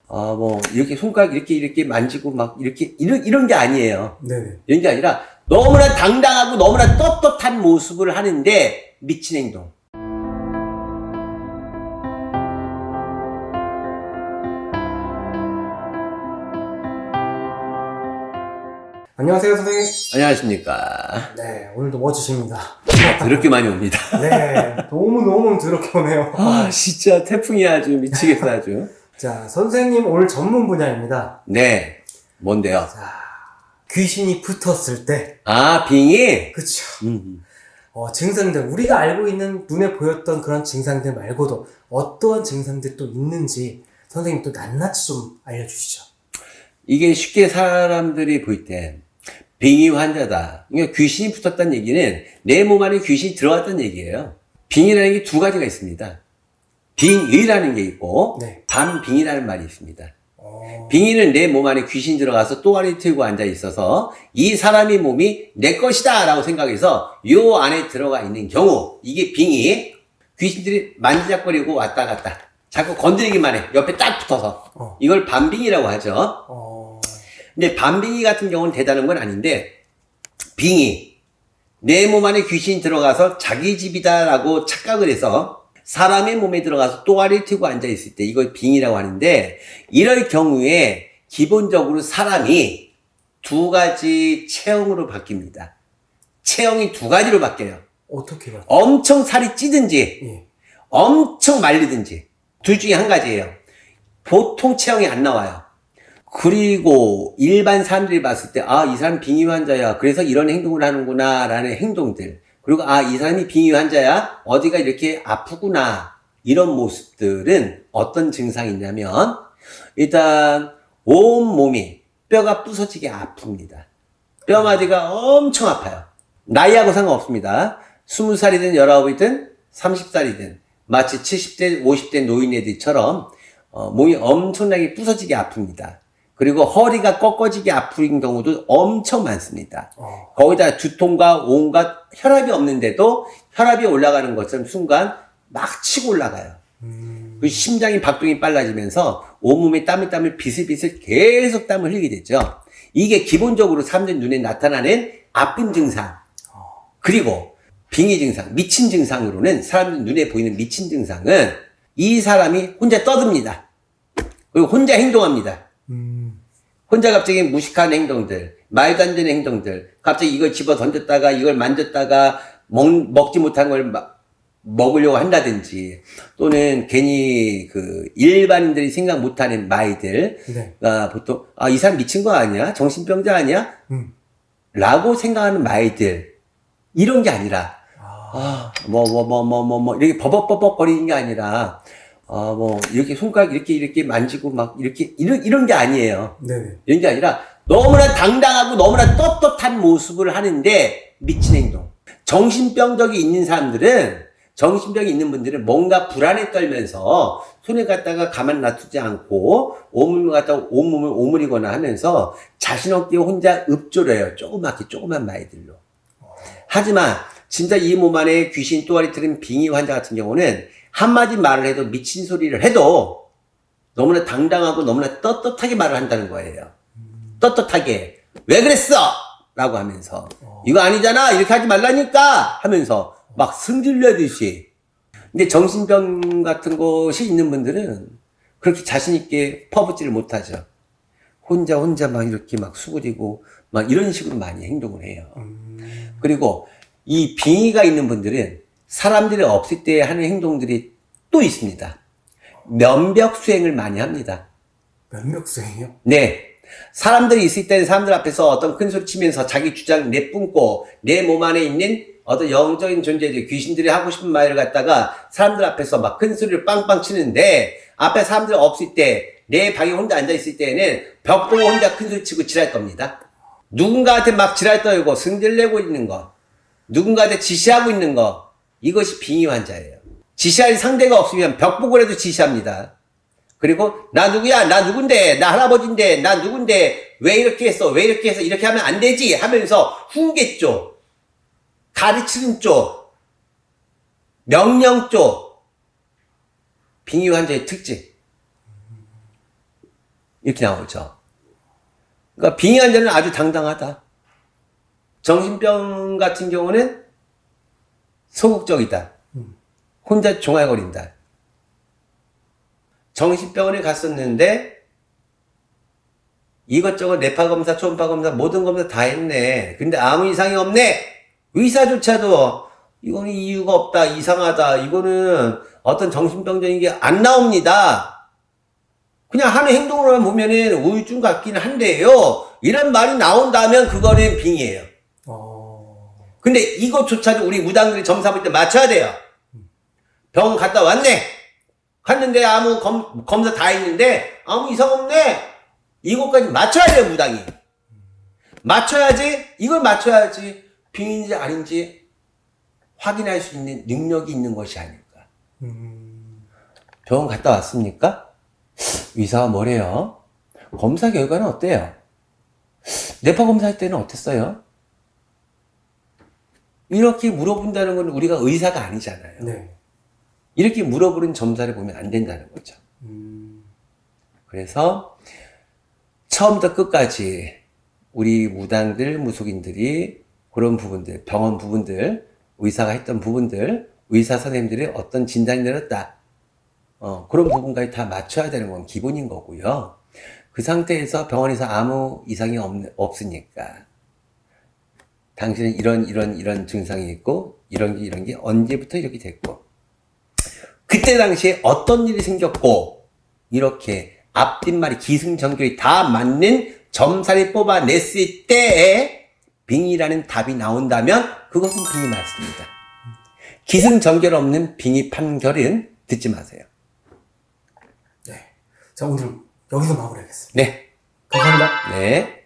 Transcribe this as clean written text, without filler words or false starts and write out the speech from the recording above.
뭐, 이렇게 손가락 이렇게 만지고 막 이런 게 아니에요. 네네. 이런 게 아니라 너무나 당당하고 너무나 떳떳한 모습을 하는데 미친 행동. 안녕하세요, 선생님. 안녕하십니까. 네, 오늘도 멋지십니다. 더럽게 많이 옵니다. 네, 너무 더럽게 오네요. 아, 진짜 태풍이 아주 미치겠어, 아주. 자, 선생님 오늘 전문 분야입니다. 네. 뭔데요? 자, 귀신이 붙었을 때. 아, 빙의? 그쵸. 음. 증상들, 우리가 알고 있는 눈에 보였던 그런 증상들 말고도 어떠한 증상들이 또 있는지 선생님 또 낱낱이 좀 알려주시죠. 이게 쉽게 사람들이 볼 때, 빙의 환자다. 그러니까 귀신이 붙었다는 얘기는 내 몸 안에 귀신이 들어왔다는 얘기예요. 빙의라는 게 두 가지가 있습니다. 빙의라는 게 있고, 네. 반빙의라는 말이 있습니다. 빙의는 내 몸 안에 귀신이 들어가서 또아리 틀고 앉아 있어서 이 사람의 몸이 내 것이다 라고 생각해서 요 안에 들어가 있는 경우, 이게 빙의. 귀신들이 만지작거리고 왔다 갔다 자꾸 건드리기만 해. 옆에 딱 붙어서. 이걸 반빙의라고 하죠. 근데 반빙의 같은 경우는 대단한 건 아닌데, 빙의, 내 몸 안에 귀신이 들어가서 자기 집이다라고 착각을 해서 사람의 몸에 들어가서 또아리를 튀고 앉아있을 때 이걸 빙의라고 하는데, 이럴 경우에 기본적으로 사람이 두 가지 체형으로 바뀝니다. 체형이 두 가지로 바뀌어요. 어떻게 봐요? 엄청 살이 찌든지, 예. 엄청 말리든지, 둘 중에 한 가지예요. 보통 체형이 안 나와요. 그리고 일반 사람들이 봤을 때, 아, 이 사람 빙의 환자야. 그래서 이런 행동을 하는구나, 라는 행동들. 그리고, 아, 이 사람이 빙의 환자야. 어디가 이렇게 아프구나. 이런 모습들은 어떤 증상이 있냐면, 일단, 온몸이 뼈가 부서지게 아픕니다. 뼈마디가 엄청 아파요. 나이하고 상관없습니다. 20살이든 19이든 30살이든 마치 70대, 50대 노인애들처럼 몸이 엄청나게 부서지게 아픕니다. 그리고 허리가 꺾어지게 아픈 경우도 엄청 많습니다. 거기다 두통과 온갖 혈압이 없는데도 혈압이 올라가는 것처럼 순간 막 치고 올라가요. 그 심장이 박동이 빨라지면서 온몸에 땀을 비슬비슬 계속 땀을 흘리게 되죠. 이게 기본적으로 사람들 눈에 나타나는 아픈 증상. 그리고 빙의 증상, 미친 증상으로는 사람들 눈에 보이는 미친 증상은 이 사람이 혼자 떠듭니다. 그리고 혼자 행동합니다. 혼자 갑자기 무식한 행동들, 말도 안 되는 행동들, 갑자기 이걸 집어 던졌다가 이걸 만졌다가 먹지 못한 걸 먹으려고 한다든지, 또는 괜히 일반인들이 생각 못하는 말들, 네. 보통, 아, 이 사람 미친 거 아니야? 정신병자 아니야? 라고 생각하는 말들, 이런 게 아니라, 이렇게 버벅버벅거리는 게 아니라, 이렇게 손가락 이렇게 만지고 막 이런 게 아니에요. 네네. 이런 게 아니라 너무나 당당하고 너무나 떳떳한 모습을 하는데 미친 행동. 정신병이 있는 분들은 뭔가 불안에 떨면서 손을 갖다가 가만 놔두지 않고 온몸을 갖다가 온몸을 오므리거나 하면서 자신 없게 혼자 읍조를 해요. 조그만 말들로. 하지만 진짜 이 몸 안에 귀신 또아리 틀은 빙의 환자 같은 경우는 한마디 말을 해도 미친 소리를 해도 너무나 당당하고 너무나 떳떳하게 말을 한다는 거예요. 떳떳하게. 왜 그랬어? 라고 하면서. 이거 아니잖아. 이렇게 하지 말라니까. 하면서 막 승질내듯이. 근데 정신병 같은 것이 있는 분들은 그렇게 자신있게 퍼붓지를 못하죠. 혼자 막 이렇게 막 수그리고 막 이런 식으로 많이 행동을 해요. 그리고 이 빙의가 있는 분들은 사람들이 없을 때 하는 행동들이 또 있습니다. 면벽 수행을 많이 합니다. 면역 수행이요? 네. 사람들이 있을 때는 사람들 앞에서 어떤 큰 소리 치면서 자기 주장 내뿜고 내 몸 안에 있는 어떤 영적인 존재들, 귀신들이 하고 싶은 말을 갖다가 사람들 앞에서 막 큰 소리를 빵빵 치는데 앞에 사람들 없을 때 내 방에 혼자 앉아있을 때는 벽 보고 혼자 큰 소리 치고 지랄 겁니다. 누군가한테 막 지랄 떨고 승질내고 있는 거, 누군가한테 지시하고 있는 거, 이것이 빙의 환자예요. 지시할 상대가 없으면 벽 보고라도 지시합니다. 그리고 나 누구야? 나 누군데? 나 할아버지인데? 나 누군데? 왜 이렇게 했어? 이렇게 하면 안 되지? 하면서 훈계 쪽, 가르치는 쪽, 명령 쪽, 빙의 환자의 특징. 이렇게 나오죠. 그러니까 빙의 환자는 아주 당당하다. 정신병 같은 경우는 소극적이다. 혼자 종알거린다. 정신병원에 갔었는데 이것저것 뇌파 검사, 초음파 검사, 모든 검사 다 했네. 근데 아무 이상이 없네. 의사조차도 이거는 이유가 없다, 이상하다, 이거는 어떤 정신병적인 게 안 나옵니다. 그냥 하는 행동으로만 보면은 우울증 같긴 한데요. 이런 말이 나온다면 그거는 빙의예요. 근데 이것조차도 우리 무당들이 점사 볼 때 맞춰야 돼요. 병원 갔다 왔네. 갔는데 아무 검사 다 했는데 아무 이상 없네. 이것까지 맞춰야 돼요, 무당이. 맞춰야지, 이걸 맞춰야지 빙의인지 아닌지 확인할 수 있는 능력이 있는 것이 아닐까. 병원 갔다 왔습니까? 의사가 뭐래요? 검사 결과는 어때요? 뇌파 검사할 때는 어땠어요? 이렇게 물어본다는 건 우리가 의사가 아니잖아요. 네. 이렇게 물어보는 점사를 보면 안 된다는 거죠. 그래서 처음부터 끝까지 우리 무당들, 무속인들이 그런 부분들, 병원 부분들, 의사가 했던 부분들, 의사 선생님들이 어떤 진단이 내렸다. 그런 부분까지 다 맞춰야 되는 건 기본인 거고요. 그 상태에서 병원에서 아무 이상이 없으니까 당신은 이런 증상이 있고 이런 게 언제부터 이렇게 됐고 그때 당시에 어떤 일이 생겼고 이렇게 앞뒷말이 기승전결이 다 맞는 점사를 뽑아냈을 때에 빙의라는 답이 나온다면 그것은 빙의 맞습니다. 기승전결 없는 빙의 판결은 듣지 마세요. 네. 자, 오늘 여기서 마무리하겠습니다. 네. 감사합니다. 네.